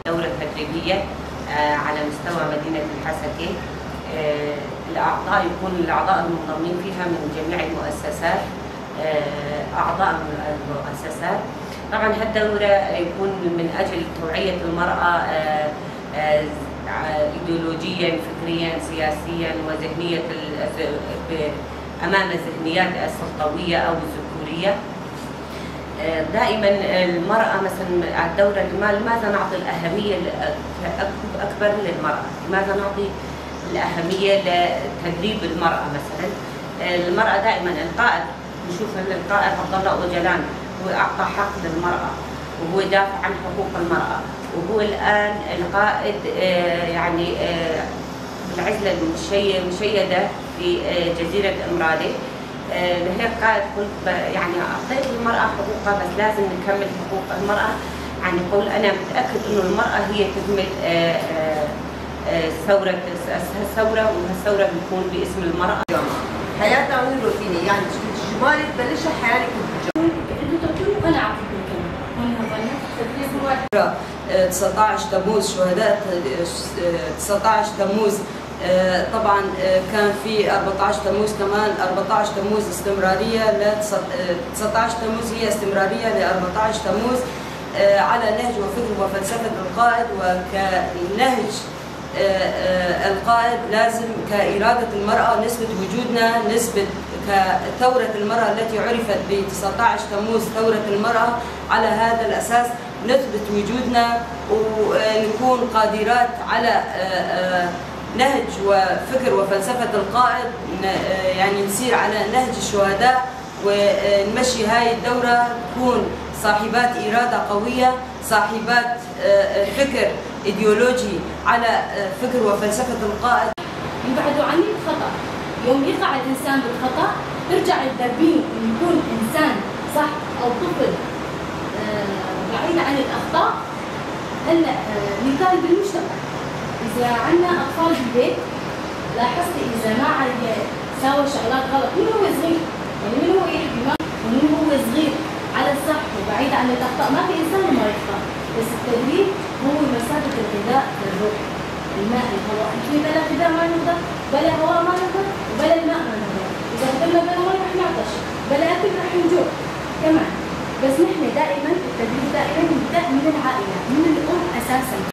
دورة تدريبية على مستوى مدينة الحسكة. الأعضاء المنضمين فيها من جميع المؤسسات، أعضاء المؤسسات. طبعا هالدورة يكون من أجل توعية المرأة إيديولوجيا، فكريا، سياسيا، وذهنية أمام الذهنيات السلطوية أو الذكورية. دائما المرأة مثلا الدورة لماذا نعطي الأهمية أكبر للمرأة؟ لماذا نعطي الأهمية لتدريب المرأة؟ مثلا المرأة دائما القائد، نشوف أن القائد عبد الله أوجلان هو أعطى حق للمرأة وهو يدافع عن حقوق المرأة، وهو الآن القائد يعني بالعزلة المشيدة في جزيرة إمرالي. لهيك قائد قلت يعني أعطيت المرأة حقوقها، بس لازم نكمل حقوق المرأة. يعني قول أنا متأكد إنه المرأة هي تكمل الثورة، وهالثورة بتكون باسم المرأة. حياتنا وين روتيني، يعني جمالي تبلش حياتك انتوا تعطوني انا اعطيكم كمان. 19 تموز، شهداء 19 تموز. طبعا كان في 14 تموز كمان، 14 تموز استمراريه ل 19 تموز هي استمراريه ل 14 تموز على نهج وفكر وفلسفه القائد، وكنهج القائد لازم كإرادة المرأة نثبت وجودنا، نثبت كثورة المرأة التي عرفت ب 19 تموز ثورة المرأة. على هذا الأساس نثبت وجودنا ونكون قادرات على نهج وفكر وفلسفة القائد، يعني نسير على نهج الشهداء ونمشي هاي الدورة، تكون صاحبات إرادة قوية، صاحبات فكر إيديولوجي على فكر وفلسفة القائد. يبعدوا عني الخطأ، يوم يقع الإنسان بالخطأ ترجع تدربينه إنه يكون إنسان صح أو طفل بعيد عن الأخطاء. هلا مثال بالمجتمع، إذا عندنا أطفال بالبيت لاحظت إذا ما عاد ساوى شغلات غلط من هو صغير، يعني من هو يحكي ومن هو صغير على الصح وبعيد عن الأخطاء، ما في إنسان ما يخطأ، بس التدريب هو مسافة الغذاء للروح، الماء، الهواء. في بلا غذاء ما نقدر، بلا هواء ما نقدر، وبلا الماء ما نقدر. إذا فضلنا بلا ماء رح نعطش، بلا أكل رح نجوع كمان. بس نحن دائما